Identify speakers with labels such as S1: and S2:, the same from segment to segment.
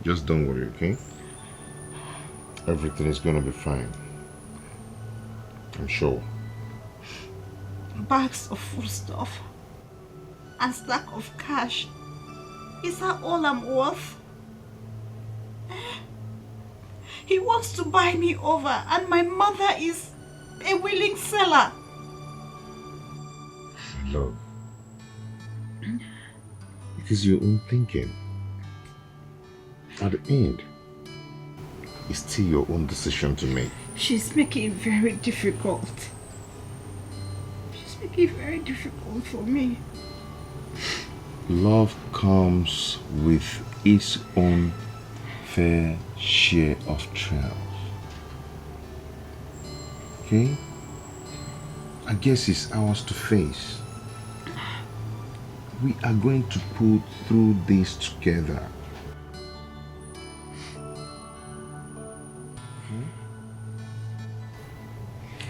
S1: Just don't worry, okay? Everything is gonna be fine. I'm sure.
S2: Bags of foodstuff and stack of cash. Is that all I'm worth? He wants to buy me over and my mother is a willing seller.
S1: Love. Because your own thinking. At the end, it's still your own decision to make.
S2: She's making it very difficult. She's making it very difficult for me.
S1: Love comes with its own fair share of trials. Okay? I guess it's ours to face. We are going to pull through this together.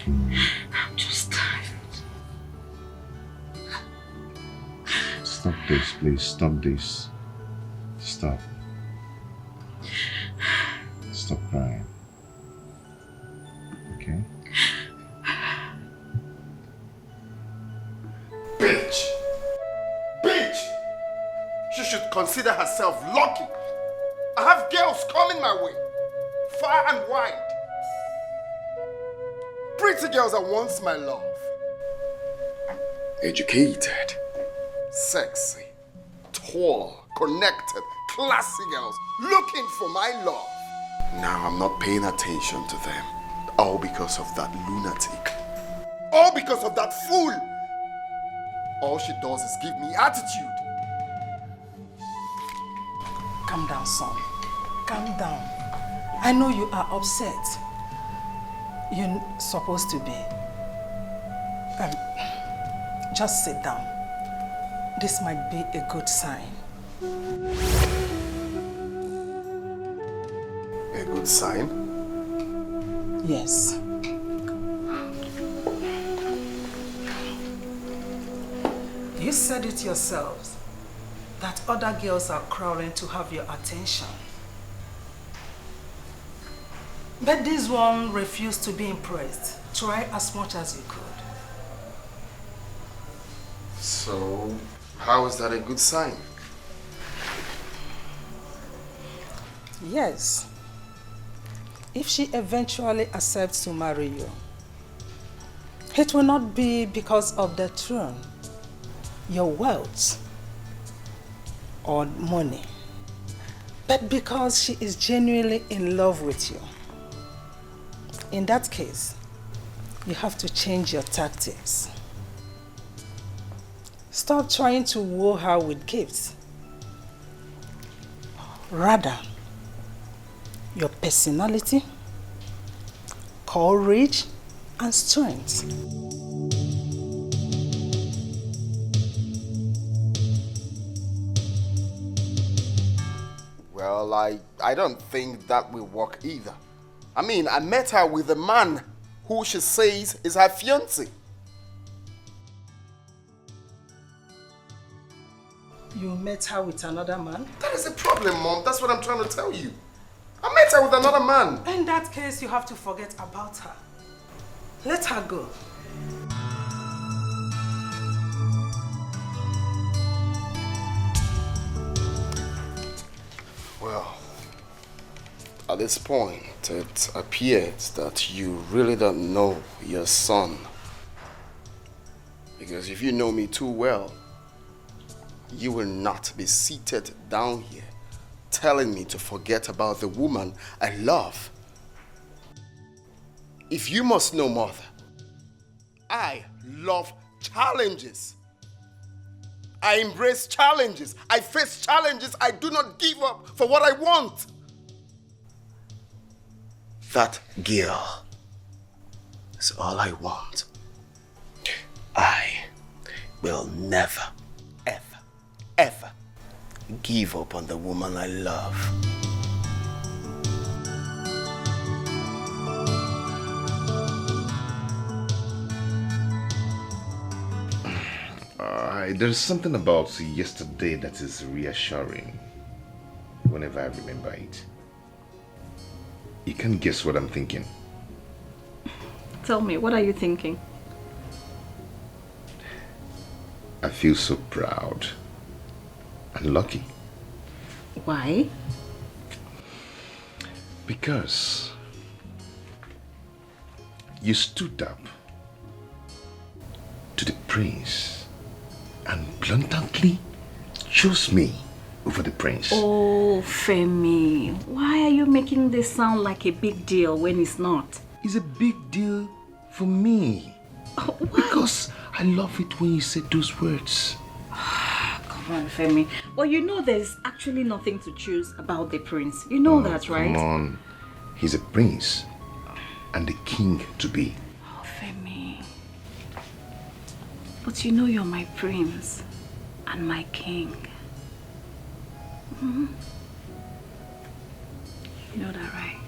S2: I'm just tired.
S1: Stop this, please. Stop this. Stop. Stop crying. Okay?
S3: Bitch! Bitch! She should consider herself lucky. I have girls coming my way, far and wide. Pretty girls are once my love. Educated, sexy, tall, connected, classy girls looking for my love. Now I'm not paying attention to them. All because of that lunatic. All because of that fool. All she does is give me attitude.
S4: Calm down, son. Calm down. I know you are upset. You're supposed to be. Just sit down. This might be a good sign.
S3: A good sign?
S4: Yes. You said it yourselves that other girls are crawling to have your attention. But this one refused to be impressed. Try as much as you could.
S3: So, how is that a good sign?
S4: Yes. If she eventually accepts to marry you, it will not be because of the throne, your wealth, or money, but because she is genuinely in love with you. In that case, you have to change your tactics. Stop trying to woo her with gifts. Rather, your personality, courage, and strength.
S3: Well, I don't think that will work either. I mean, I met her with a man who she says is her fiancé.
S4: You met her with another man?
S3: That is the problem, Mom. That's what I'm trying to tell you. I met her with another man.
S4: In that case, you have to forget about her. Let her go.
S3: Well, at this point, it appears that you really don't know your son. Because if you know me too well, you will not be seated down here telling me to forget about the woman I love. If you must know, Martha, I love challenges. I embrace challenges. I face challenges. I do not give up for what I want. That girl is all I want. I will never, ever, ever give up on the woman I love.
S1: There's something about yesterday that is reassuring. whenever I remember it. You can't guess what I'm thinking.
S2: Tell me, what are you thinking?
S1: I feel so proud and lucky.
S2: Why?
S1: Because you stood up to the prince and bluntly chose me over the prince.
S2: Oh, Femi, why are you making this sound like a big deal when it's not?
S1: It's a big deal for me.
S2: Oh, why?
S1: Because I love it when you say those words.
S2: Come on, Femi. But you know there's actually nothing to choose about the prince. You know that, right?
S1: Come on. He's a prince and the king to be.
S2: Oh, Femi. But you know you're my prince and my king. Mm-hmm. You know that, right?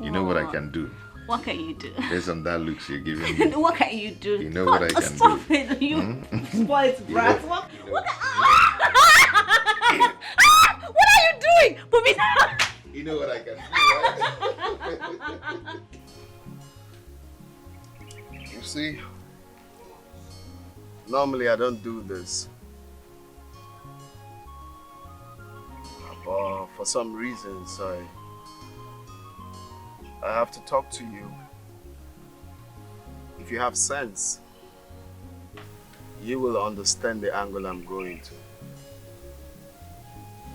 S1: You know what I can do?
S2: What can you do?
S1: Based on that looks you're giving me.
S2: What can you do?
S1: You know what I can
S2: Stop
S1: do.
S2: it. You spoiled brat. What are you doing? Put me down.
S1: You know what I can do, right?
S3: You see, normally I don't do this. But for some reasons, I have to talk to you. If you have sense, you will understand the angle I'm going to.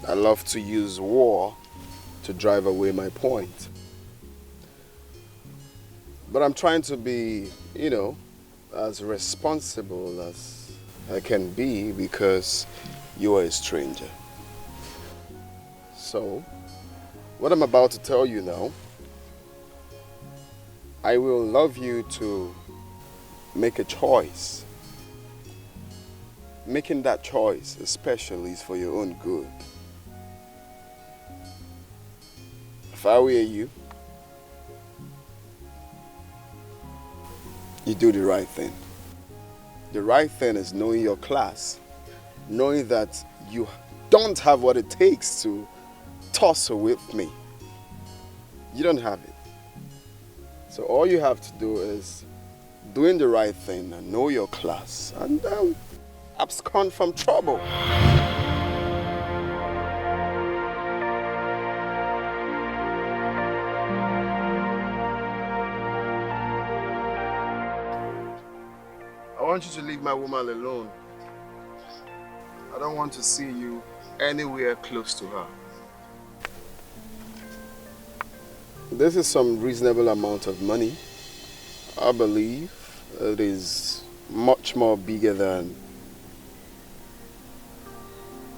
S3: I love to use war to drive away my point. But I'm trying to be, as responsible as I can be because you are a stranger. So, what I'm about to tell you now, I will love you to make a choice. Making that choice especially is for your own good. If I were you, you do the right thing. The right thing is knowing your class, knowing that you don't have what it takes to tussle with me. You don't have it. So all you have to do is doing the right thing and know your class and abscond from trouble. I want you to leave my woman alone. I don't want to see you anywhere close to her. This is some reasonable amount of money. I believe it is much more bigger than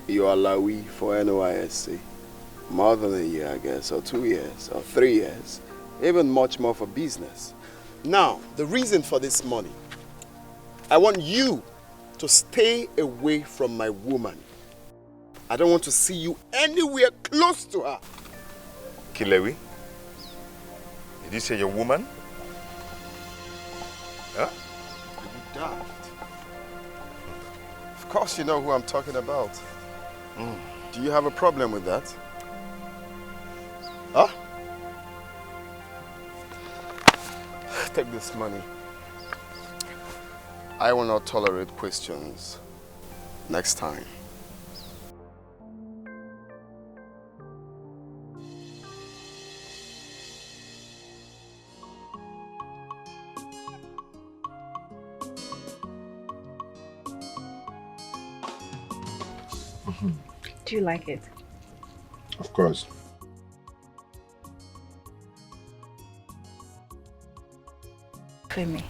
S3: your alawi for NYSC. More than a year, I guess, or 2 years, or 3 years. Even much more for business. Now, the reason for this money, I want you to stay away from my woman. I don't want to see you anywhere close to her.
S1: Kilewi? Did you say your woman? Huh?
S3: Are you daft? Of course you know who I'm talking about. Do you have a problem with that? Huh? Take this money. I will not tolerate questions next time.
S2: Do you like it?
S1: Of course.
S2: Femi,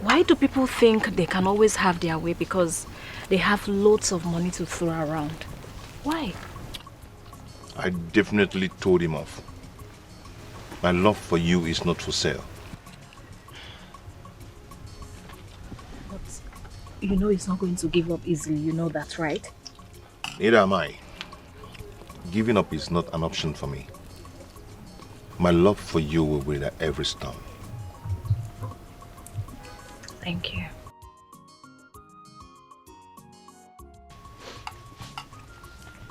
S2: why do people think they can always have their way because they have loads of money to throw around? Why?
S5: I definitely told him off. My love for you is not for sale.
S2: But you know he's not going to give up easily, you know that, right?
S5: Neither am I. Giving up is not an option for me. My love for you will weather every storm.
S2: Thank you.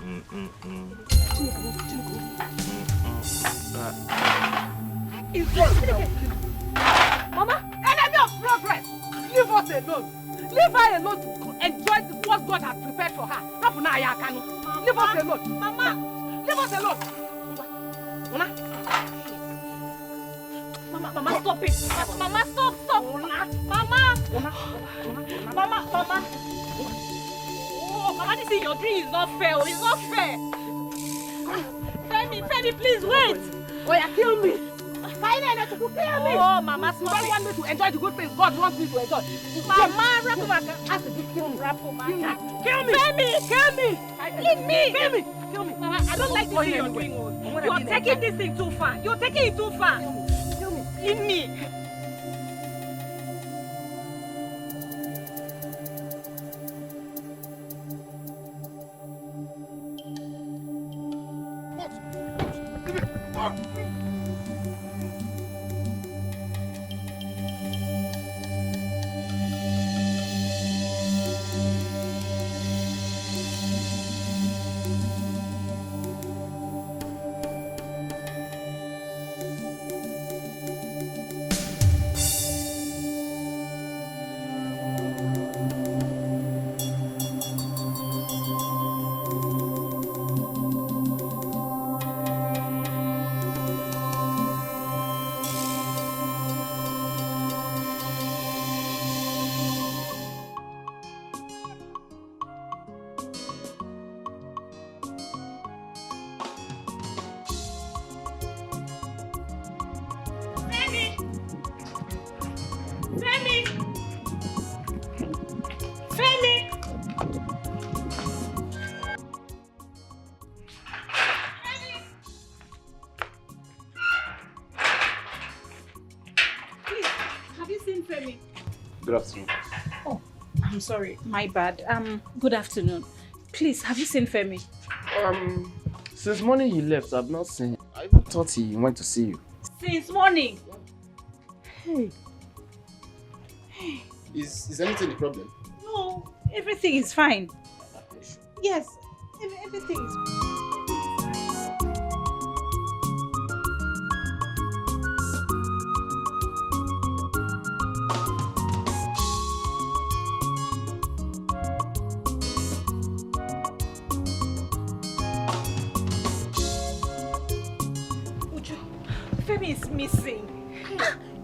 S6: Mama, enemy of progress! Leave us alone! Leave her alone to enjoy what God has prepared for her. Leave us alone! Mama! Leave us alone! Mama, stop it! Mama, stop! Mama! Oh, Mama, this is your dream. It's not fair. It's not fair. Femi, please wait. Oh, yeah, kill me. Kill me. Oh, Mama, you don't want me to enjoy the good things God wants me to enjoy. Mama, kill me. Femi, kill me. Leave me. Femi, kill me. Mama, I don't like this thing you're doing. You're taking this thing too far. You're taking it too far. Kill me. Leave me.
S7: Good afternoon.
S2: Oh, I'm sorry. My bad. Good afternoon. Please, have you seen Femi?
S7: Since morning he left, I've not seen him. I even thought he went to see you.
S2: Since morning?
S7: Hey. Is anything the problem?
S2: No, everything is fine. Yes, everything is fine. Femi is missing.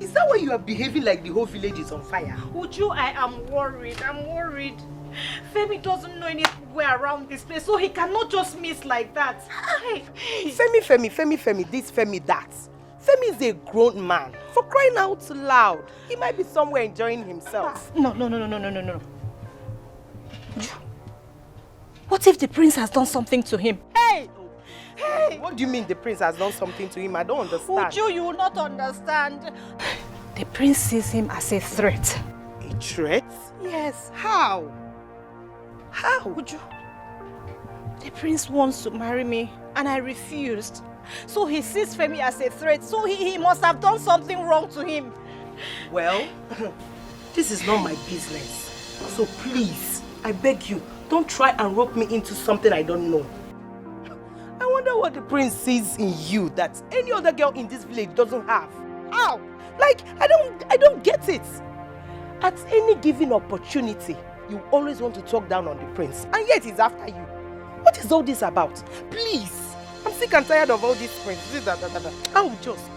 S8: Is that why you are behaving like the whole village is on fire?
S2: Uju, I am worried. Femi doesn't know anywhere around this place, so he cannot just miss like that.
S8: Femi, this, Femi, that. Femi is a grown man. For crying out loud. He might be somewhere enjoying himself.
S2: No. What if the prince has done something to him?
S8: Hey! What do you mean the prince has done something to him? I don't understand.
S2: Uju, you will not understand. The prince sees him as a threat.
S8: A threat?
S2: Yes.
S8: How?
S2: Uju, the prince wants to marry me and I refused. So he sees Femi as a threat, so he must have done something wrong to him.
S8: Well, this is not my business. So please, I beg you, don't try and rope me into something I don't know. I wonder what the prince sees in you that any other girl in this village doesn't have. How? Like, I don't get it. At any given opportunity, you always want to talk down on the prince, and yet he's after you. What is all this about? Please, I'm sick and tired of all this prince. I will just.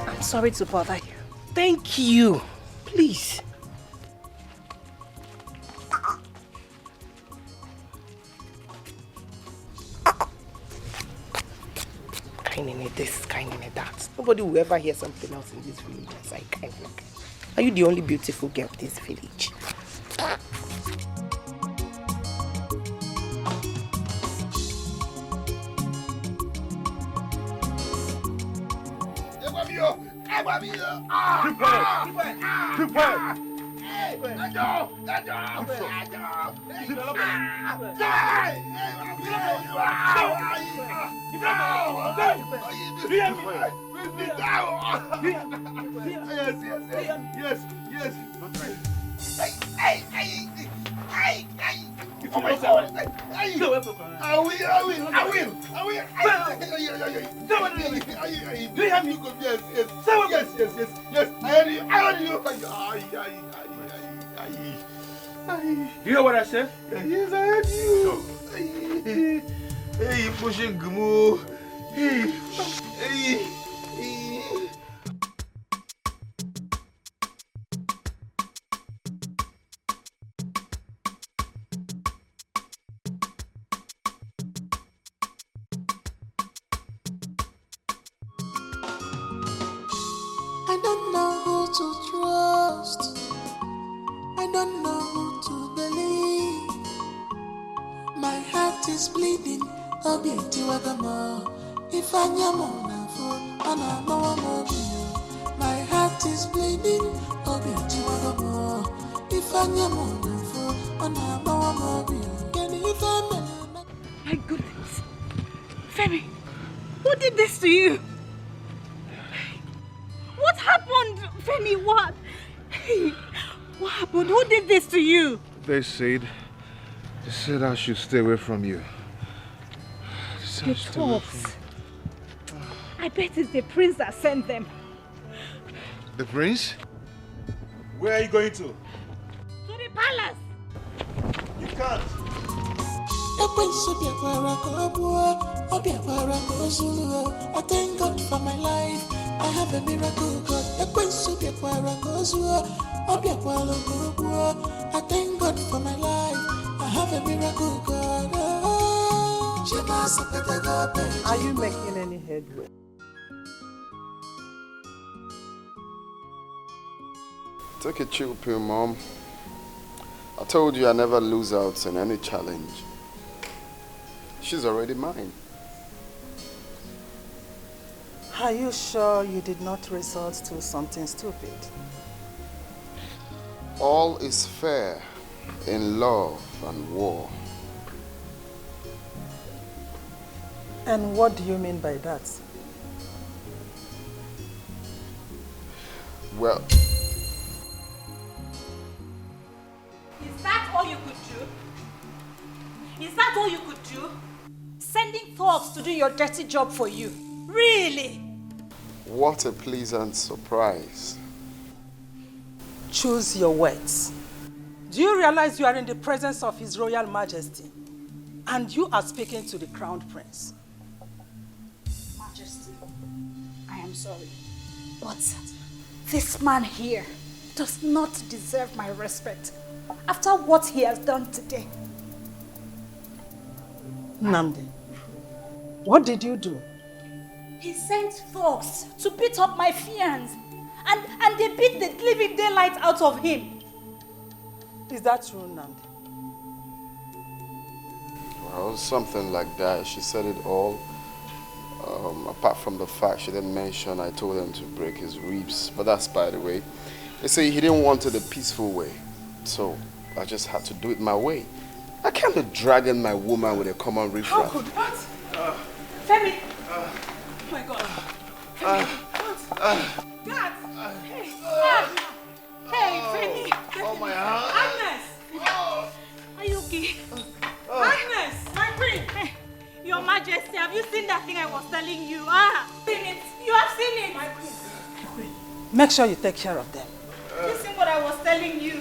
S2: I'm sorry to bother you.
S8: Thank you. Please. Kind of this, kind of that. Nobody will ever hear something else in this village as I kind of. Are you the only beautiful girl in this village?
S3: Keep quiet! Keep quiet!
S9: You hear what I said?
S3: Yes, I heard you. Hey, you pushing Gumu. Hey.
S10: I don't know who to trust. I don't know who to believe. My heart is bleeding. If I am my heart is bleeding. If I am
S2: My goodness. Femi, who did this to you? What happened? Femi, what? Hey, what happened? Who did this to you?
S1: They said I should stay away from you.
S2: The talks. I bet it's the prince that sent them.
S1: The prince?
S5: Where are you going to?
S2: To the palace.
S5: You can't.
S10: I thank God for my life. I have a miracle God. I thank God for my life. I have a miracle God.
S4: Are you making any headway?
S3: Take a chill pill, Mom. I told you I never lose out in any challenge. She's already mine.
S4: Are you sure you did not resort to something stupid?
S3: All is fair in love and war.
S4: And what do you mean by that?
S3: Well,
S2: Is that all you could do? Is that all you could do? Sending thugs to do your dirty job for you? Really?
S3: what a pleasant surprise.
S4: Choose your words. Do you realize you are in the presence of His Royal Majesty? And you are speaking to the Crown Prince.
S2: Majesty, I am sorry. But this man here does not deserve my respect after what he has done today.
S4: Nnamdi, what did you do?
S2: He sent thugs to beat up my fiancé, and they beat the living daylight out of him.
S4: Is that true, Nnamdi?
S3: Well, something like that. She said it all. Apart from the fact she didn't mention I told him to break his ribs. But that's by the way. They say he didn't want it the peaceful way. So I just had to do it my way. I can't be dragging my woman with a common riffraff.
S2: How could what? Femi! Oh my God. Femi, what? God! Hey! Hey, Femi!
S3: Oh, my hand!
S2: Agnes! Are you okay? Agnes! My queen! Hey, Your Majesty, have you seen that thing I was telling you? Seen it? You have seen it? My queen.
S4: Make sure you take care of them.
S2: Listen what I was telling you.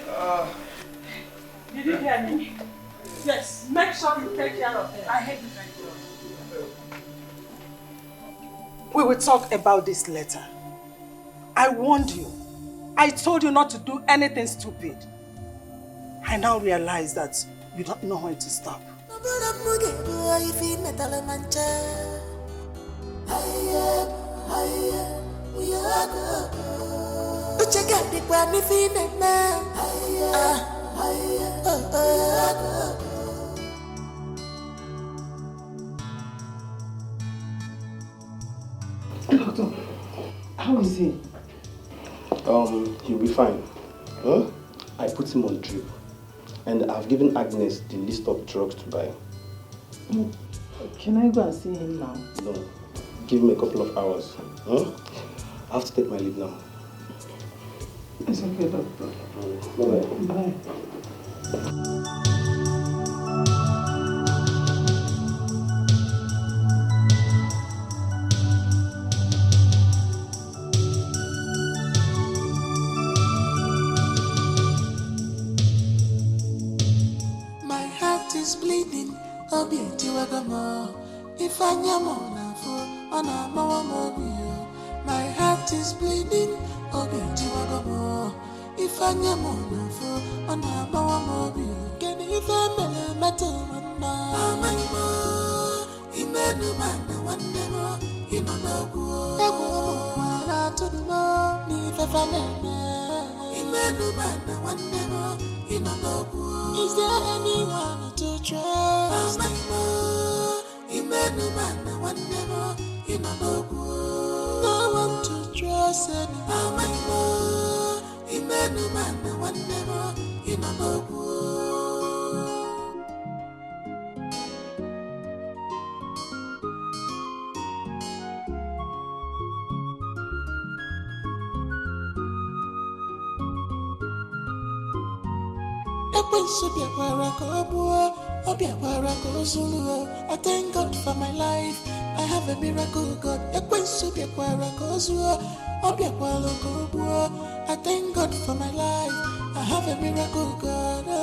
S4: Did you hear me? Yes, make sure you take care of them.
S2: I hate you.
S4: We will talk about this later. I warned you. I told you not to do anything stupid. I now realize that you don't know when to stop.
S7: Doctor, how is he?
S9: He'll be fine.
S7: Huh?
S11: I put him on drip. And I've given Agnes the list of drugs to buy.
S4: Can I go and see him now?
S11: No. Give him a couple of hours. Huh? I have to take my leave now.
S4: It's okay, doctor.
S11: Bye-bye.
S4: Bye.
S10: My heart is bleeding. Obi tiwagamo. If I am on a mawamobio. My heart is bleeding. Obi tiwagamo. If I am on a mawamobio. Can you even metal one now? My mo. Imenu man one demo. You know no good. I to the law. Ni fefane. Imenu man one demo. You know no good. Is there anyone to trust? My mo. Imenu man one demo. You know no good. No one to trust anymore. My mo. Imenu man one demo. You know no good. I thank God for my life. I have a miracle God. I thank God for my life. I have a miracle God.
S8: No.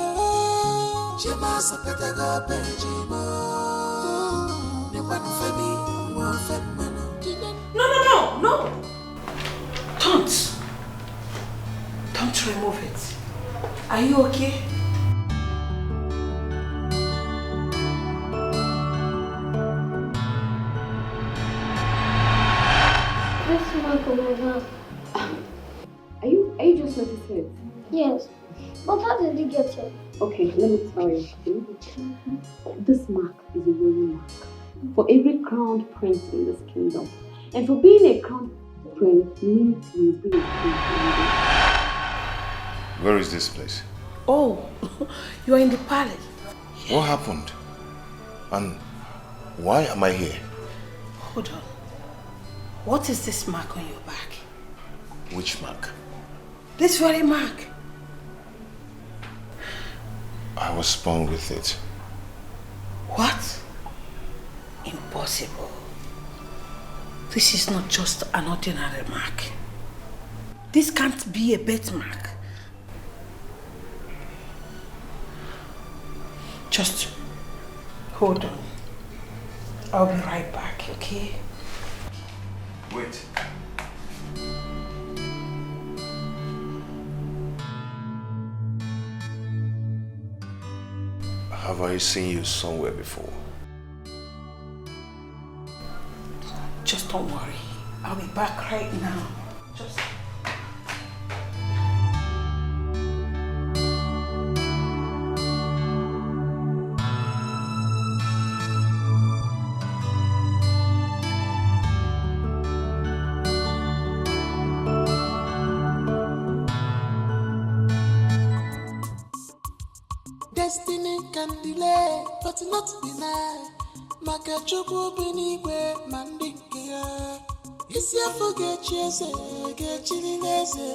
S8: Don't remove it. Are you okay?
S12: This mark on my hand.
S13: Are you just noticing it?
S12: Yes. But how did you get it?
S13: Okay, let me tell you. This mark is a royal mark for every crowned prince in this kingdom. And for being a crowned prince means you will be a king.
S5: Where is this place?
S8: Oh, you are in the palace.
S5: What happened? And why am I here?
S8: Hold on. What is this mark on your back?
S5: Which mark?
S8: This very mark.
S5: I was born with it.
S8: What? Impossible. This is not just an ordinary mark. This can't be a birthmark. Just hold on. I'll be right back, okay?
S5: Wait. Have I seen you somewhere before?
S8: Just don't worry. I'll be back right now. Just...
S10: Destiny can delay, but not deny. Makachuku binigwe mandinkia. Isi afuge chese, gechilineze.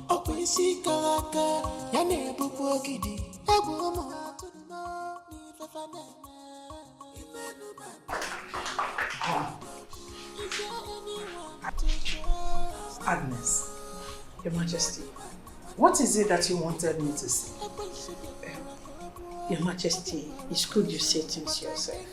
S10: Opo isi kalaka, yane bubu gidi. Ebu omo atuno ni fefaneme. Imenu Is there anyone to trust?
S4: Agnes, Your Majesty, what is it that you wanted me to say?
S8: Your Majesty, it's good you say things yourself.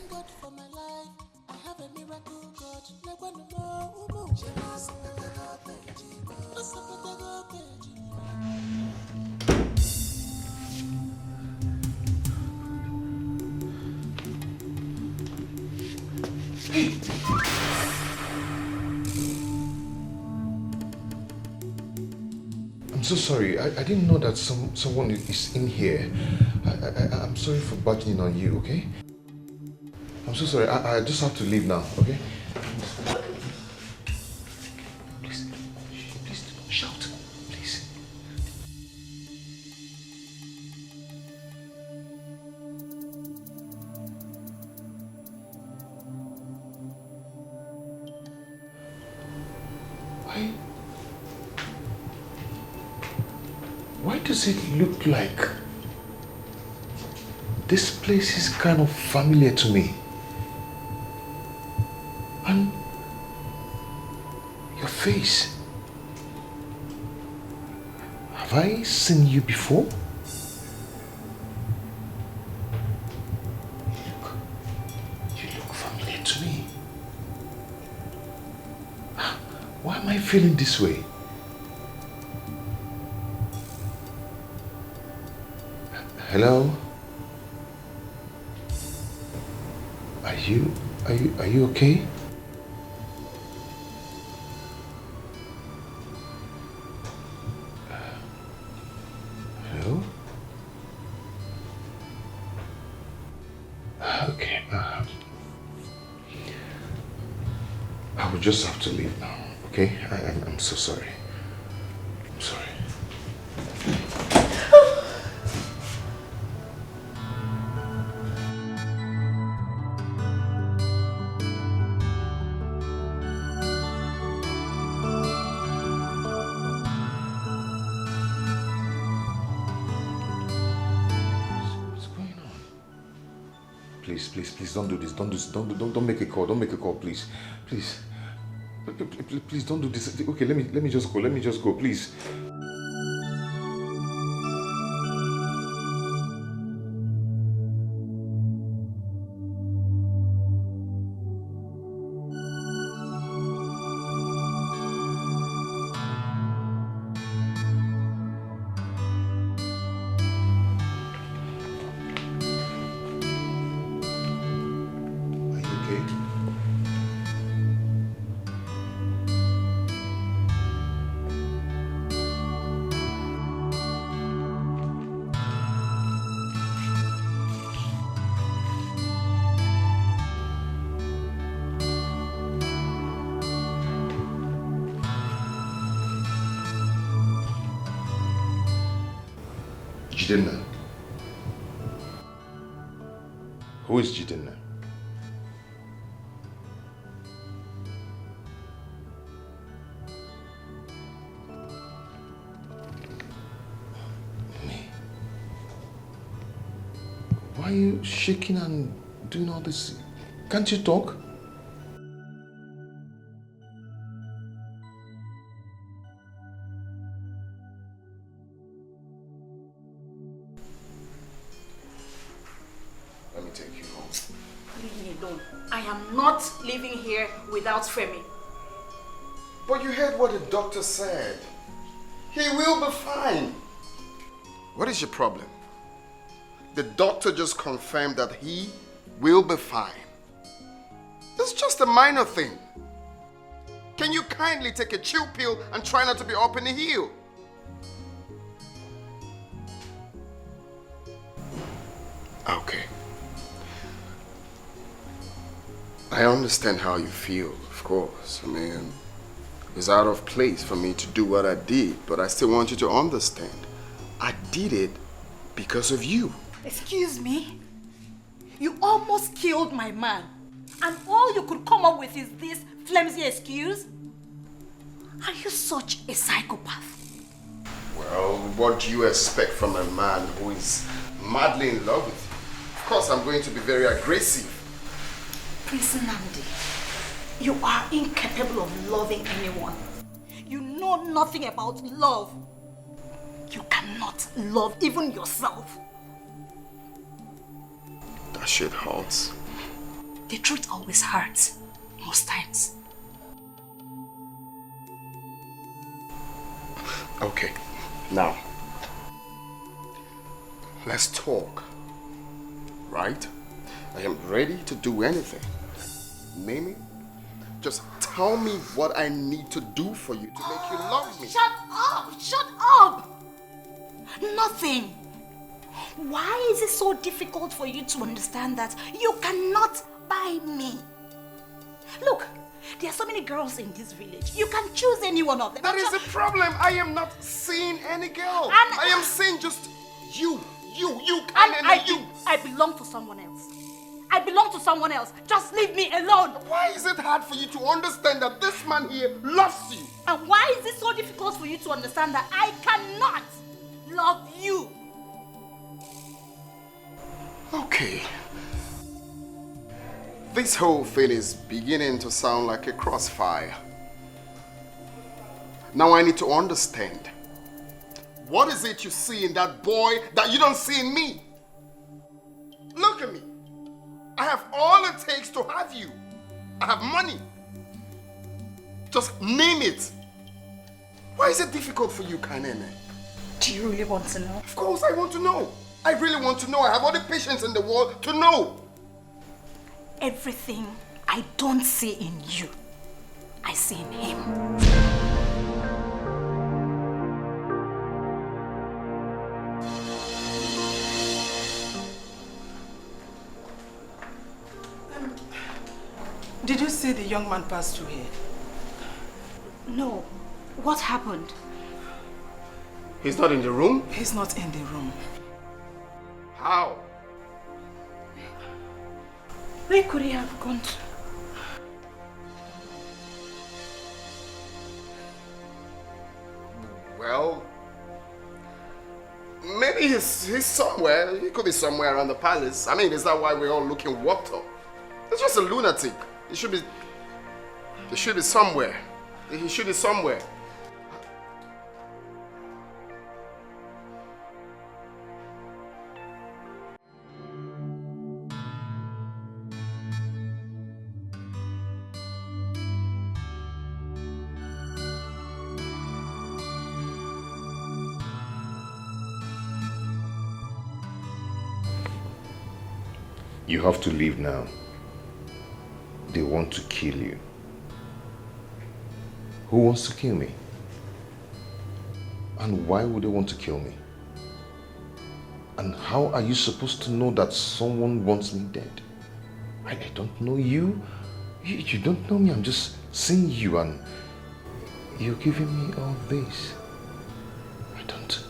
S5: I'm so sorry. I didn't know that someone is in here. I'm sorry for barging on you, okay? I'm so sorry. I just have to leave now, okay? Please don't shout, please. Why does it look like this place is kind of familiar to me? And your face. Have I seen you before? You look familiar to me. Why am I feeling this way? Hello? Are you okay? Hello? Okay, I will just have to leave now, okay? I'm so sorry. I'm sorry. Please don't do this. Don't make a call. Don't make a call, please. Please, don't do this. Okay, let me just go. Please. Jidenna. Who is Jidenna? Me? Why are you shaking and doing all this? Can't you talk?
S2: Living here without Femi.
S3: But you heard what the doctor said. He will be fine. What is your problem? The doctor just confirmed that he will be fine. It's just a minor thing. Can you kindly take a chill pill and try not to be up in the heel? Okay. I understand how you feel, of course. I mean, it's out of place for me to do what I did, but I still want you to understand. I did it because of you.
S2: Excuse me? You almost killed my man, and all you could come up with is this flimsy excuse? Are you such a psychopath?
S3: Well, what do you expect from a man who is madly in love with you? Of course, I'm going to be very aggressive.
S2: Prince Nnamdi, you are incapable of loving anyone. You know nothing about love. You cannot love even yourself.
S3: That shit hurts.
S2: The truth always hurts, most times.
S3: Okay, now, let's talk, right? I am ready to do anything. Name it. Just tell me what I need to do for you to make you love me.
S2: Shut up! Shut up! Nothing. Why is it so difficult for you to understand that you cannot buy me? Look, there are so many girls in this village. You can choose any one of them.
S3: That is the problem. I am not seeing any girl. I am seeing just you. You.
S2: I belong to someone else. I belong to someone else. Just leave me alone.
S3: Why is it hard for you to understand that this man here loves you?
S2: And why is it so difficult for you to understand that I cannot love you?
S3: Okay. This whole thing is beginning to sound like a crossfire. Now I need to understand. What is it you see in that boy that you don't see in me? Look at me. I have all it takes to have you. I have money. Just name it. Why is it difficult for you, Kanene?
S2: Do you really want to know?
S3: Of course I want to know. I really want to know. I have all the patience in the world to know.
S2: Everything I don't see in you, I see in him.
S4: Did you see the young man pass through here?
S2: No. What happened?
S3: He's not in the room?
S4: He's not in the room.
S3: How?
S2: Where could he have gone to?
S3: Well, maybe he's somewhere. He could be somewhere around the palace. I mean, is that why we're all looking worked up? He's just a lunatic. He should be somewhere. He should be somewhere.
S5: You have to leave now. They want to kill you. Who wants to kill me? And why would they want to kill me? And how are you supposed to know that someone wants me dead? I don't know you. You don't know me. I'm just seeing you and you're giving me all this. I don't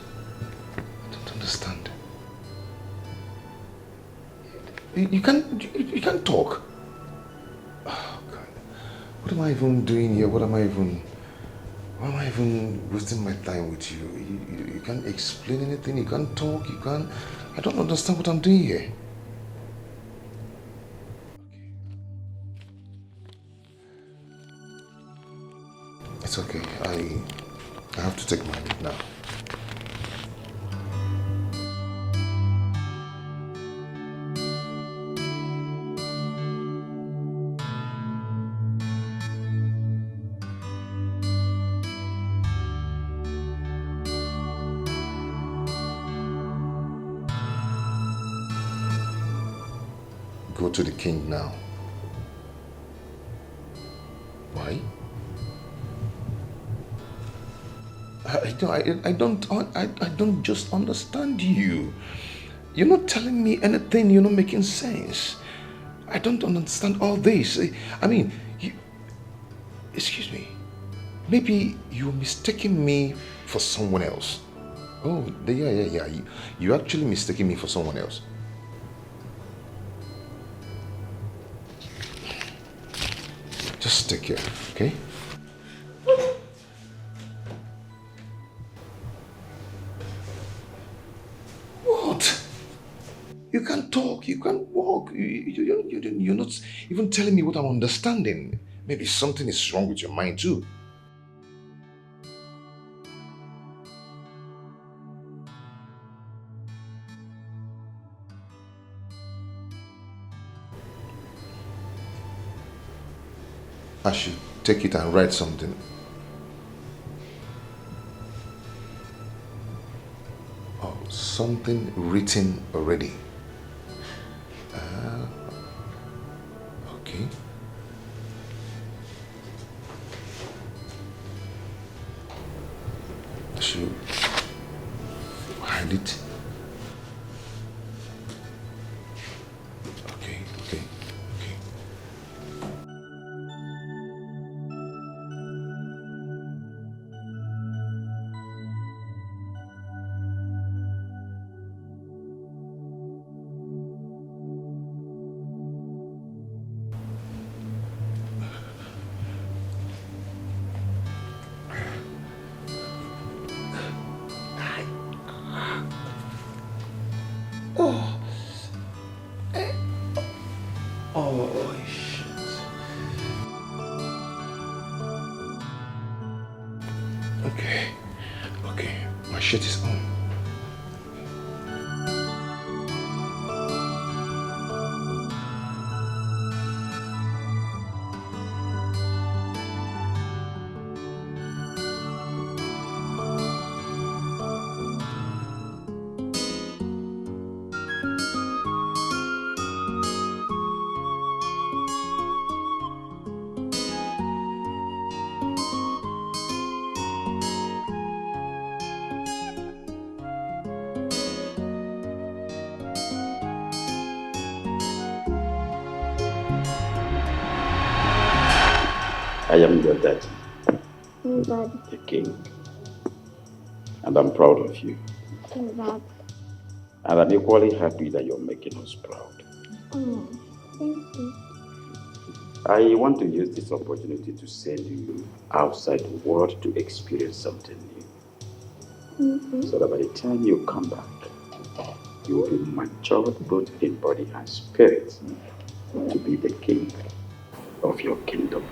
S5: understand. You can't talk. Oh God. What am I even doing here? Why am I even wasting my time with you? You can't explain anything, you can't talk, I don't understand what I'm doing here. It's okay. I have to take my leave now. Go to the king now. Why? I don't just understand you. You're not telling me anything. You're not making sense. I don't understand all this. I mean, excuse me. Maybe you're mistaking me for someone else. Oh, yeah. You're actually mistaking me for someone else. Just take care, okay? What? You can't talk, you can't walk, you're not even telling me what I'm understanding. Maybe something is wrong with your mind too. I should take it and write something. Oh, something written already. Okay. I should hide it. Okay. appreciate his own.
S14: I am your daddy,
S12: Dad.
S14: the king, and I'm proud of you.
S12: Dad.
S14: And I'm equally happy that you're making us proud.
S12: Oh, thank you.
S14: I want to use this opportunity to send you outside the world to experience something new. So that by the time you come back, you will be matured both in body and spirit to be the king of your kingdom.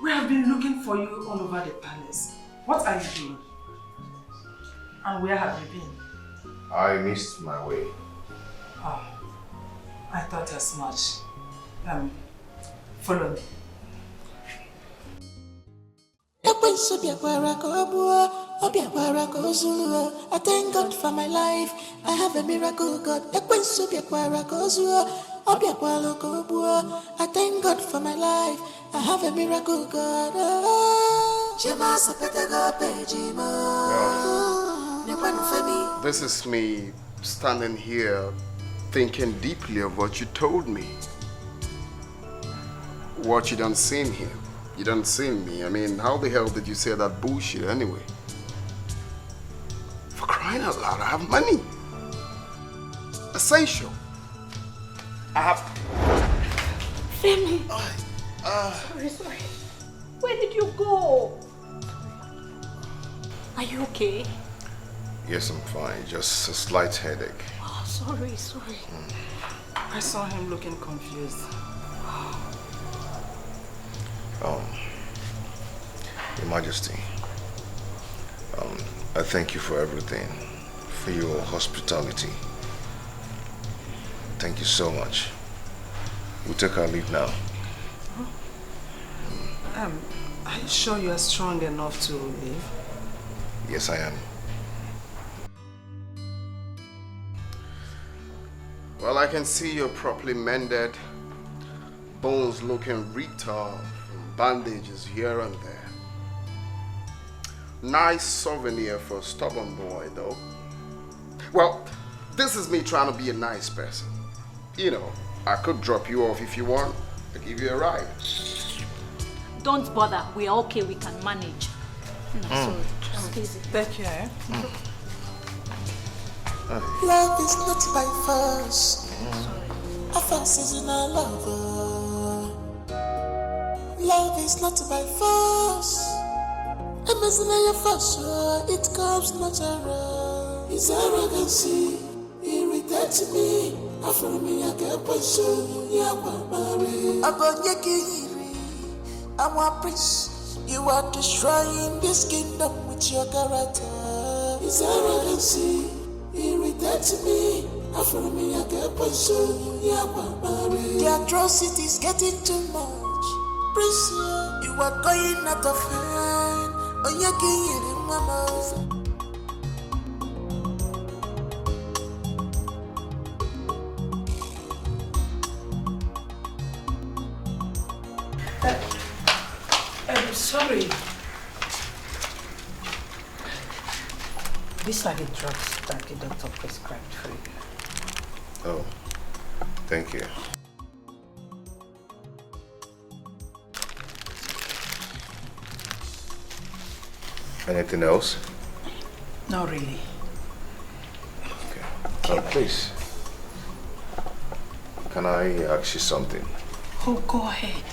S4: We have been looking for you all over the palace. What are you doing? And where have you been?
S5: I missed my way.
S4: Oh, I thought as much. Follow me.
S10: I thank God for my life. I have a miracle God. I thank God for my life. I have a miracle God.
S3: This is me standing here thinking deeply of what you told me. What you done seen here. You done seen me. I mean, how the hell did you say that bullshit anyway? For crying out loud, I have money. Essential. I have...
S2: Femi. Sorry. Where did you go? Are you okay?
S5: Yes, I'm fine. Just a slight headache.
S2: Oh, sorry.
S4: I saw him looking confused.
S5: Your Majesty, I thank you for everything, for your hospitality. Thank you so much. We'll take our leave now.
S4: Are you sure you are strong enough to leave?
S5: Yes, I am.
S3: Well, I can see you're properly mended. Bones looking ripped off. Bandages here and there. Nice souvenir for a stubborn boy, though. Well, this is me trying to be a nice person. You know, I could drop you off if you want. I'll give you a ride.
S2: Don't bother. We are okay. We can manage. No, excuse me.
S4: Take care.
S10: Love is not by force. Offense is in our love. Love is not by force. It comes natural. His arrogancy irritates me. After me, I get pursue. I'm a prince. You are destroying this kingdom with your character. His arrogancy irritates me. After me, I get pursue. The atrocity is getting too much. Prince, you are going out of hand. Oh, you're getting my mouth.
S4: I'm sorry. These are the drugs that the doctor prescribed for you.
S5: Oh, thank you. Anything else?
S4: Not really.
S5: Okay. Oh, please. Can I ask you something?
S4: Oh, go ahead.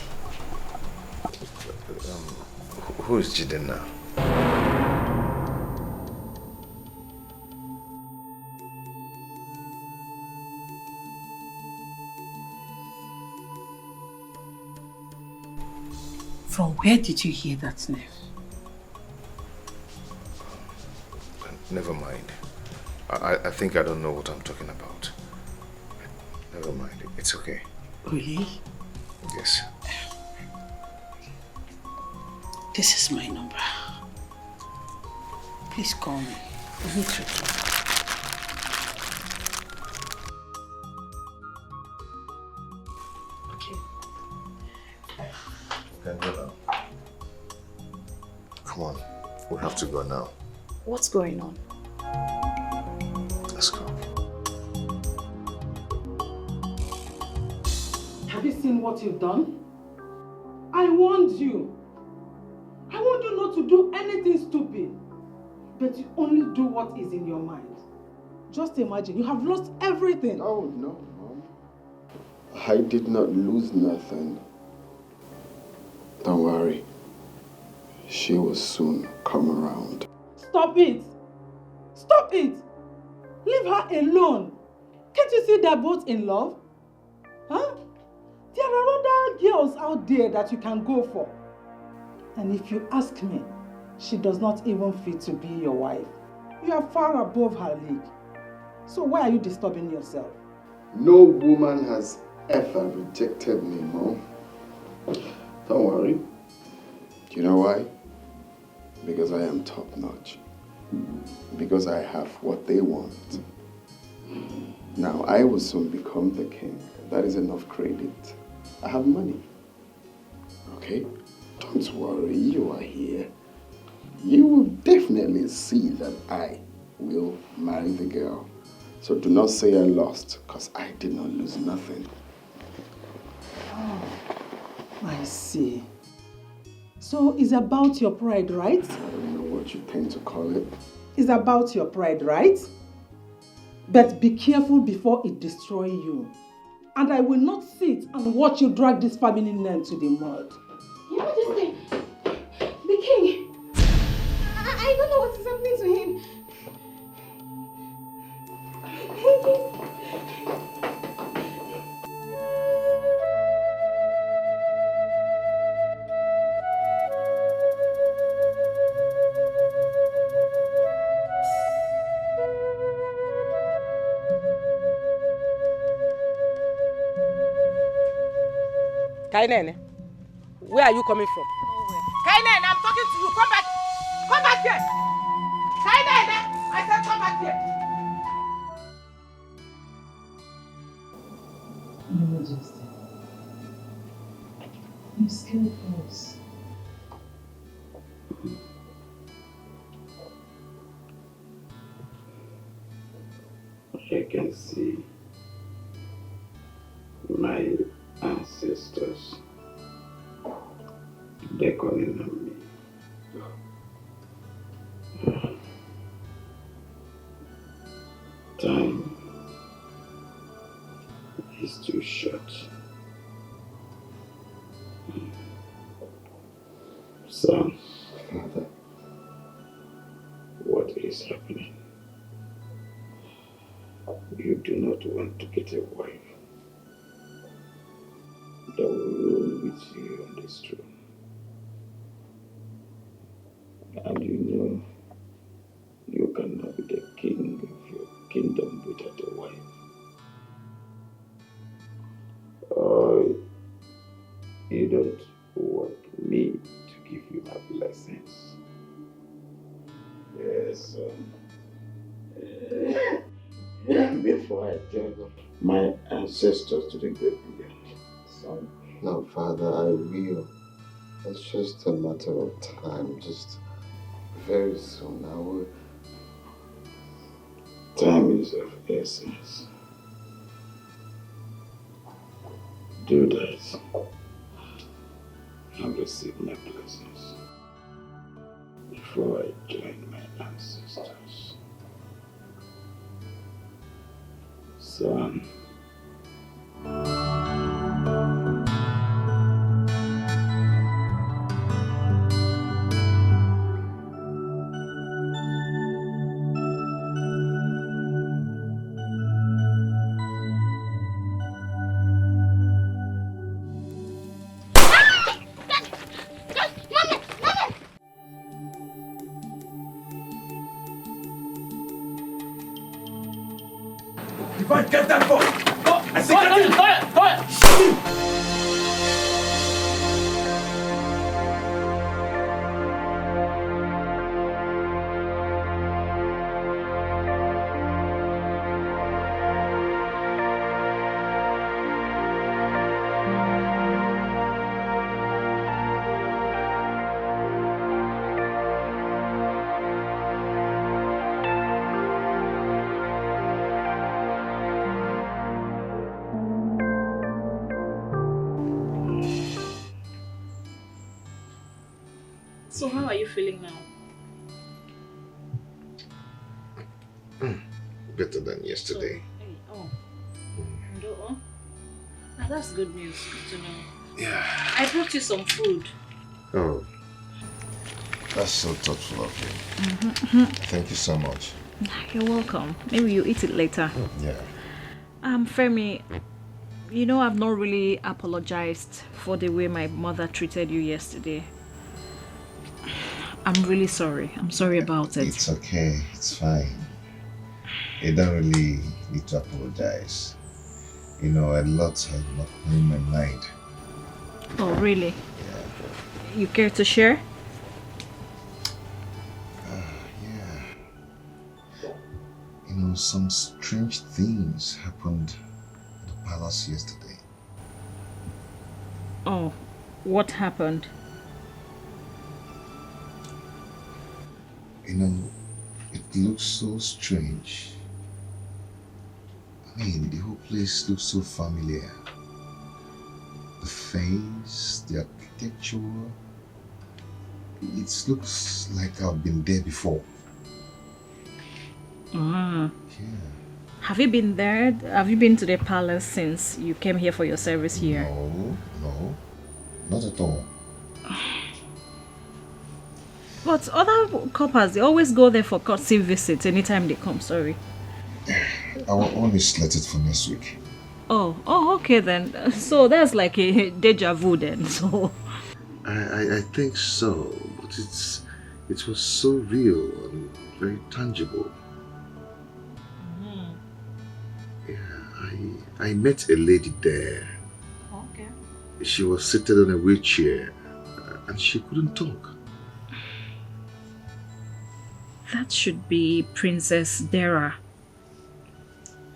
S5: Who is Jiden now?
S4: From where did you hear that, Nev?
S5: Never mind. I think I don't know what I'm talking about. Never mind. It's okay.
S4: Really?
S5: Yes.
S4: This is my number. Please call me. I need to talk.
S5: Can go now. Come on. We have to go now.
S15: What's going on?
S5: Let's go.
S4: Have you seen what you've done? I warned you. I warned you not to do anything stupid. But you only do what is in your mind. Just imagine, you have lost everything.
S3: Oh, no, Mom. I did not lose nothing. Don't worry. She will soon come around.
S4: Stop it! Stop it! Leave her alone. Can't you see they're both in love? Huh? There are other girls out there that you can go for. And if you ask me, she does not even fit to be your wife. You are far above her league. So why are you disturbing yourself?
S3: No woman has ever rejected me, Mom. Don't worry. Do you know why? Because I am top notch. Because I have what they want. Now, I will soon become the king. That is enough credit. I have money. Okay? Don't worry, you are here. You will definitely see that I will marry the girl. So do not say I lost, because I did not lose nothing.
S4: Oh, I see. So it's about your pride, right?
S3: I don't know what you tend to call it.
S4: It's about your pride, right? But be careful before it destroys you. And I will not sit and watch you drag this family name to the mud.
S12: Your Majesty, the king. I don't know what is happening to him.
S8: Kainene, where are you coming from? Kainene, I'm talking to you. Come back. Come back here. Kainene, I said come back here.
S4: Your Majesty, you scared us.
S14: I can see my ancestors beckoning on me. Time is too short. Son,
S3: Father,
S14: what is happening? You do not want to get a wife that will rule with you on this throne. And you know you cannot be the king of your kingdom without a wife. Or you don't want me to give you my blessings. Yes, before I join my ancestors to the great beyond. Son.
S3: no, Father, I will. It's just a matter of time. Just very soon I will
S14: is of essence. Do that. And receive my blessings before I join my ancestors. Son.
S9: Defying, get that boy! Go! I said get him! Go ahead!
S6: So how are you feeling now?
S1: Better than yesterday.
S6: That's good news. Good to know.
S1: Yeah.
S6: I brought you some food.
S1: Oh. That's so thoughtful of you. Thank you so much.
S6: You're welcome. Maybe you eat it later.
S1: Yeah.
S6: Femi, you know I've not really apologized for the way my mother treated you yesterday. I'm really sorry. I'm sorry about it.
S1: It's okay. It's fine. You don't really need to apologize. You know, a lot had not in my mind.
S6: Oh, really?
S1: Yeah.
S6: You care to share?
S1: Yeah. You know, some strange things happened at the palace yesterday.
S6: Oh, what happened?
S1: You know, it looks so strange. I mean, the whole place looks so familiar. The face, the architecture. It looks like I've been there before.
S6: Yeah.
S15: Have you been there? Have you been to the palace since you came here for your service here?
S1: No, not at all.
S15: But other coppers, they always go there for courtesy visits anytime they come, sorry.
S1: Our own is slated for next week.
S15: Oh, okay then. So that's like a deja vu then, so...
S1: I think so, but it was so real and very tangible. Yeah, I met a lady there.
S15: Okay.
S1: She was seated on a wheelchair and she couldn't talk.
S15: That should be Princess Dara.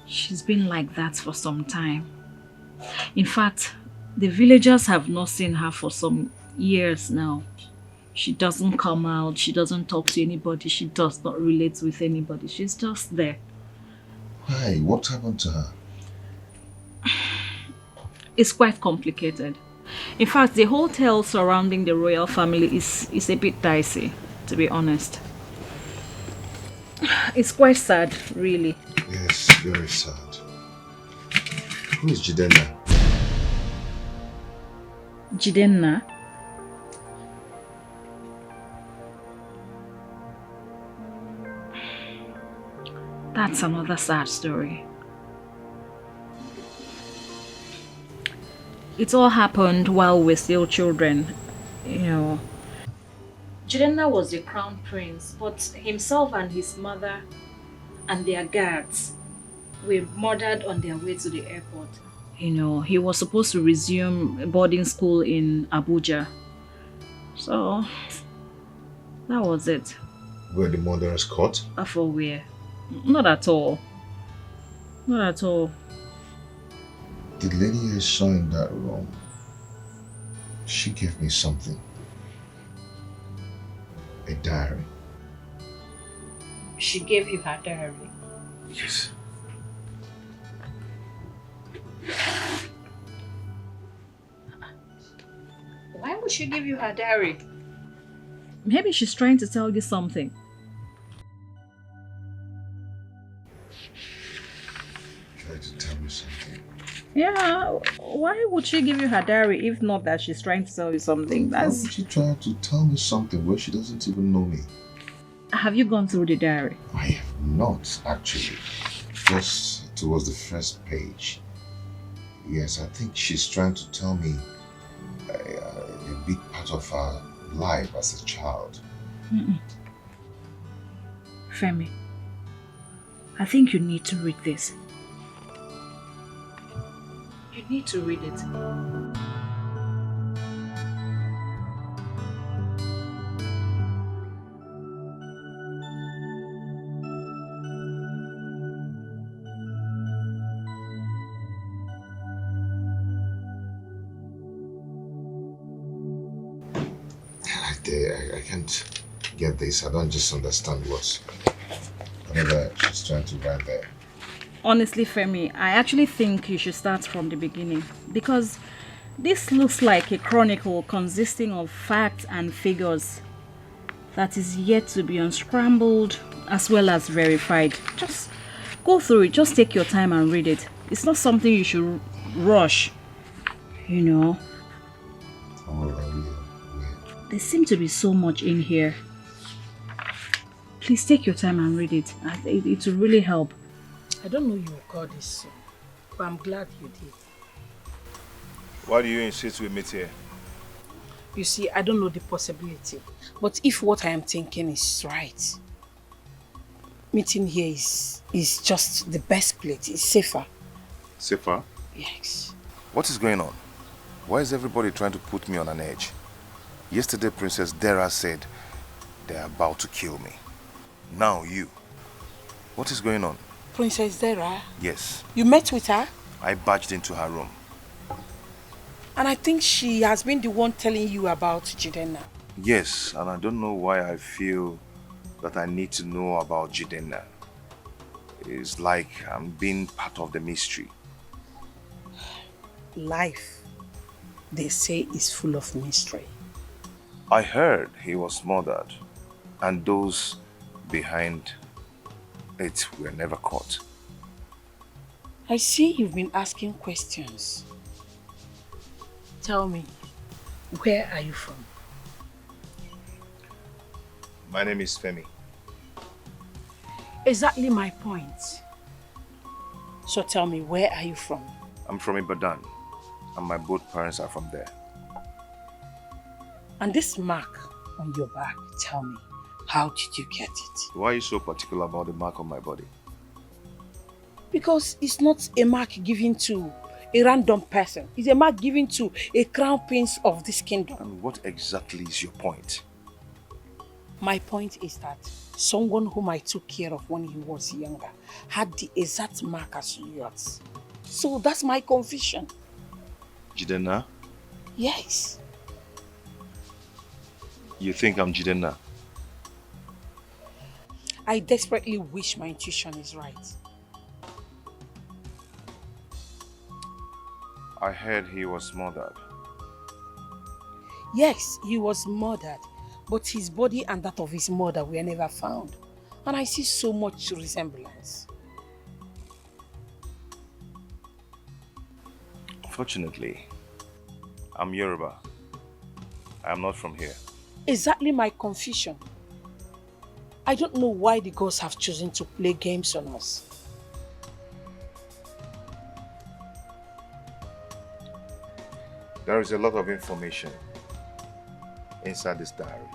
S15: She's been like that for some time. In fact, the villagers have not seen her for some years now. She doesn't come out, she doesn't talk to anybody, she does not relate with anybody. She's just there.
S1: Why? What happened to her?
S15: It's quite complicated. In fact, the whole tale surrounding the royal family is a bit dicey, to be honest. It's quite sad, really.
S1: Yes, very sad. Who is Jidenna?
S15: Jidenna? That's another sad story. It all happened while we're still children, you know. Jidenna was the crown prince, but himself and his mother and their guards were murdered on their way to the airport. You know, he was supposed to resume boarding school in Abuja. So, that was it.
S1: Were the murderers caught?
S15: For where? Not at all. Not at all.
S1: The lady I saw in that room, she gave me something. A diary.
S15: She gave you her diary?
S5: Yes.
S15: Why would she give you her diary? Maybe she's trying to tell you something.
S1: Try to tell me something.
S15: Yeah, why would she give you her diary if not that she's trying to tell you something?
S1: Why would she try to tell me something where she doesn't even know me?
S15: Have you gone through the diary?
S1: I have not, actually. Just towards the first page. Yes, I think she's trying to tell me a big part of her life as a child.
S15: Femi, I think you need to read this. You need to read it.
S1: I can't get this. I don't just understand whatever she's trying to write there.
S15: Honestly, Femi, I actually think you should start from the beginning because this looks like a chronicle consisting of facts and figures that is yet to be unscrambled as well as verified. Just go through it. Just take your time and read it. It's not something you should rush, you know. There seems to be so much in here. Please take your time and read it. It will really help.
S4: I don't know you would call this so, but I'm glad you did.
S5: Why do you insist we meet here?
S4: You see, I don't know the possibility. But if what I am thinking is right, meeting here is just the best place. It's safer.
S5: Safer?
S4: Yes.
S5: What is going on? Why is everybody trying to put me on an edge? Yesterday, Princess Dara said they're about to kill me. Now you. What is going on?
S4: Princess Dara?
S5: Yes.
S4: You met with her?
S5: I barged into her room.
S4: And I think she has been the one telling you about Jidenna.
S5: Yes, and I don't know why I feel that I need to know about Jidenna. It's like I'm being part of the mystery.
S4: Life, they say, is full of mystery.
S5: I heard he was murdered, and those behind it were never caught.
S4: I see you've been asking questions. Tell me, where are you from?
S5: My name is Femi.
S4: Exactly my point. So tell me, where are you from?
S5: I'm from Ibadan, and my both parents are from there.
S4: And this mark on your back, tell me, how did you get it?
S5: Why are you so particular about the mark on my body?
S4: Because it's not a mark given to a random person. It's a mark given to a crown prince of this kingdom.
S5: And what exactly is your point?
S4: My point is that someone whom I took care of when he was younger had the exact mark as yours. So that's my confusion.
S5: Jidenna?
S4: Yes.
S5: You think I'm Jidenna?
S4: I desperately wish my intuition is right.
S5: I heard he was murdered.
S4: Yes, he was murdered, but his body and that of his mother were never found. And I see so much resemblance.
S5: Fortunately, I'm Yoruba. I am not from here.
S4: Exactly my confusion. I don't know why the gods have chosen to play games on us.
S5: There is a lot of information inside this diary.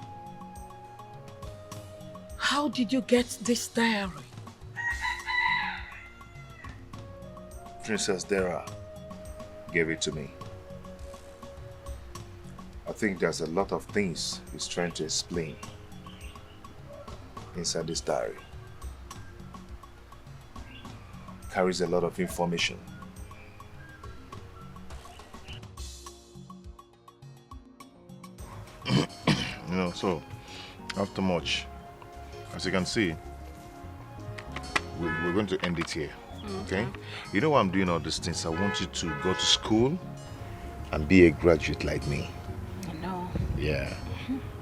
S4: How did you get this diary?
S5: Princess Dara gave it to me. I think there's a lot of things he's trying to explain inside this diary. Carries a lot of information. You know, so after much, as you can see,
S1: we're going to end it here. Okay? You know why I'm doing all these things? I want you to go to school and be a graduate like me.
S15: I know.
S1: Yeah.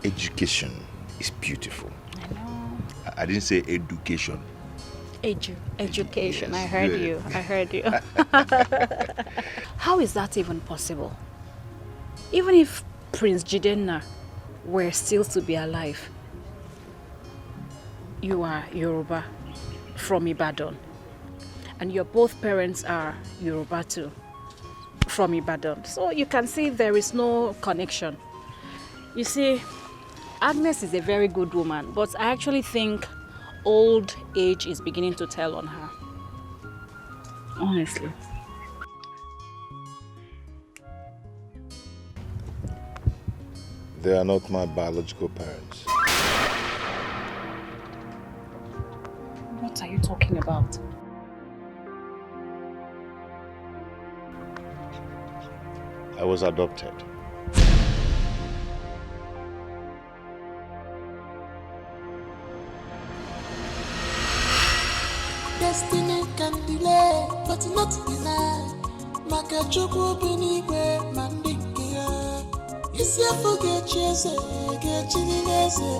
S1: Education is beautiful.
S15: I know.
S1: I didn't say education.
S15: Education.
S1: Yes,
S15: I heard
S1: good.
S15: you. I heard you. How is that even possible? Even if Prince Jidenna were still to be alive, you are Yoruba from Ibadan. And your both parents are Yoruba too, from Ibadan. So you can see there is no connection. You see, Agnes is a very good woman, but I actually think old age is beginning to tell on her. Honestly.
S1: They are not my biological parents.
S15: What are you talking about?
S1: I was adopted.
S10: Destiny can delay, but not deny. Maka chukwu binigwe mandikia. Isi afuge chese, gechini nese.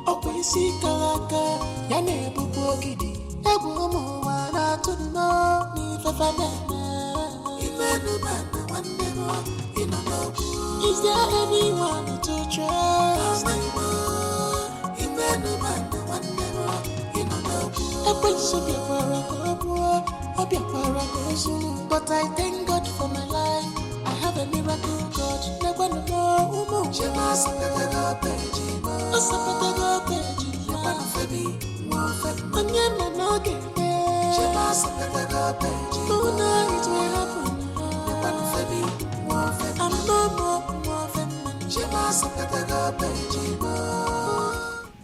S10: Opo isi kalaka, yane bubu ogidi. Egu omo wana tuno, ni fafaneme. Imenu mana wandemo, inonobu. Is there anyone to trust? Imenu mana wandemo, inonobu. But I thank God for my life. I have a miracle God. Never know.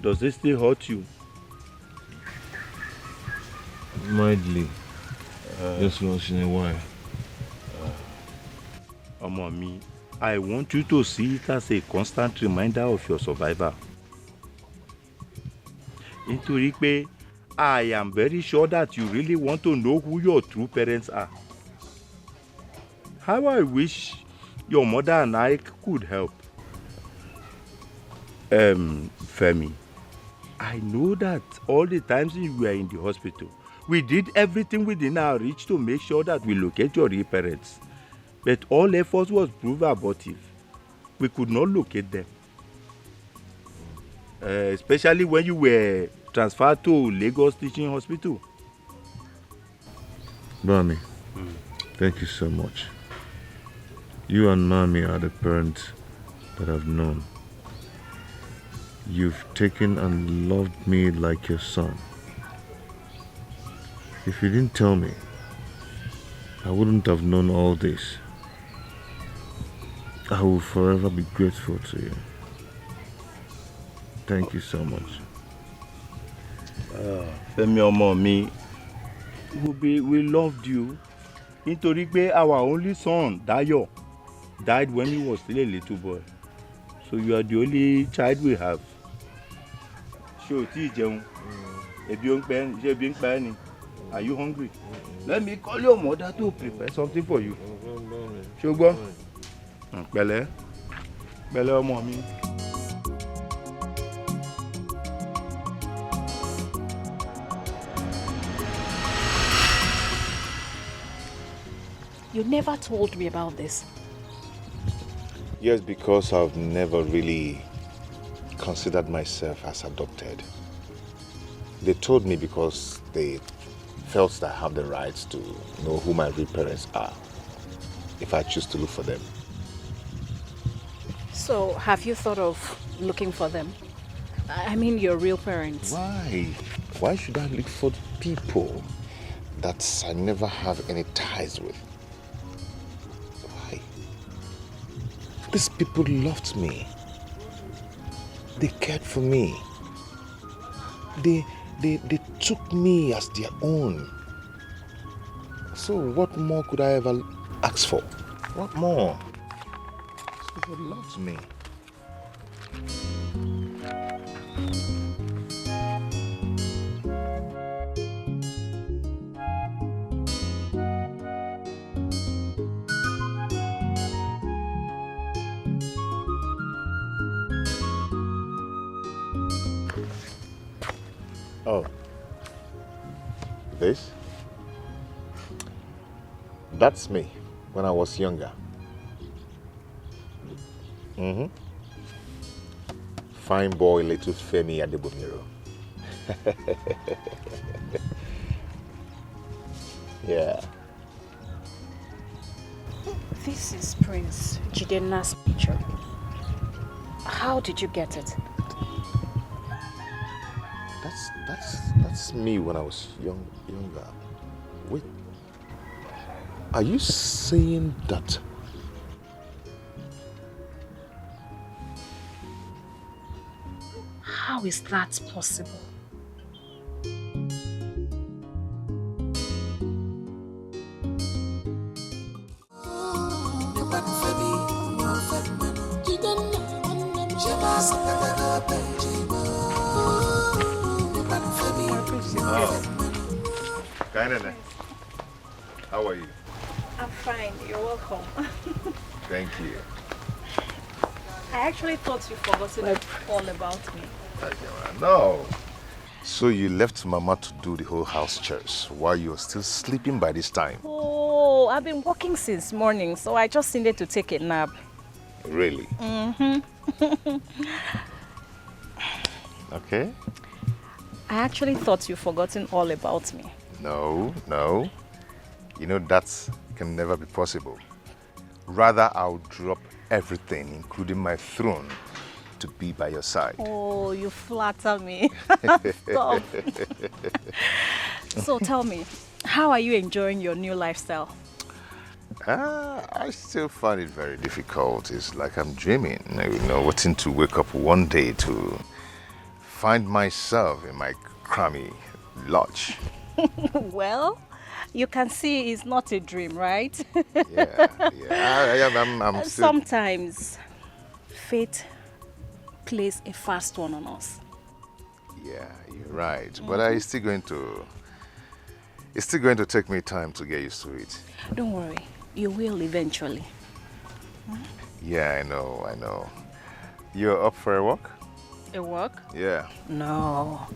S5: Does this still hurt you?
S9: Mildly. Just once in a while.
S5: Mommy, I want you to see it as a constant reminder of your survival. Nítorí pé I am very sure that you really want to know who your true parents are. How I wish your mother and I could help. Femi, I know that all the times you were in the hospital, we did everything within our reach to make sure that we locate your real parents. But all efforts was proved abortive. We could not locate them. Especially when you were transferred to Lagos Teaching Hospital.
S9: Bami, thank you so much. You and Mommy are the parents that I've known. You've taken and loved me like your son. If you didn't tell me, I wouldn't have known all this. I will forever be grateful to you. Thank you so much.
S5: Femi ọmọ mi, we loved you. Nítorí pé our only son, Dayo, died when he was still a little boy. So you are the only child we have. Ṣé o tí jẹun? Ebi ń pa ẹ́ ni? Are you hungry? Let me call your mother to prepare something for you. Ṣé o gbọ́? Pẹ̀lẹ́ ọmọ mi.
S15: You never told me about this.
S1: Yes, because I've never really considered myself as adopted. They told me because they felt that I have the right to know who my real parents are if I choose to look for them.
S15: So, have you thought of looking for them? I mean, your real parents.
S1: Why? Why should I look for people that I never have any ties with? Why? These people loved me. They cared for me. They took me as their own. So what more could I ever ask for? What more? These people loved me. Oh. This? That's me when I was younger. Mm-hmm. Fine boy, little Femi Adebomiro. Yeah.
S15: This is Prince Jidenna's picture. How did you get it?
S1: That's me when I was younger. Wait. Are you saying that?
S15: How is that possible?
S1: Kainene, how are you?
S15: I'm fine, you're welcome.
S1: Thank you.
S15: I actually thought you forgot all about me.
S1: No. So you left Mama to do the whole house chores while you were still sleeping by this time?
S15: Oh, I've been working since morning, so I just needed to take a nap.
S1: Really?
S15: Mm-hmm.
S1: Okay.
S15: I actually thought you'd forgotten all about me.
S1: No. You know, that can never be possible. Rather, I'll drop everything, including my throne, to be by your side.
S15: Oh, you flatter me. Stop. So tell me, how are you enjoying your new lifestyle?
S1: I still find it very difficult. It's like I'm dreaming, you know, waiting to wake up one day to find myself in my crummy lodge.
S15: Well, you can see it's not a dream, right?
S1: I'm still...
S15: Sometimes fate plays a fast one on us.
S1: Yeah, you're right. But it's still going to take me time to get used to it.
S15: Don't worry, you will eventually.
S1: Yeah, I know. You're up for a walk?
S15: A walk?
S1: Yeah.
S15: No,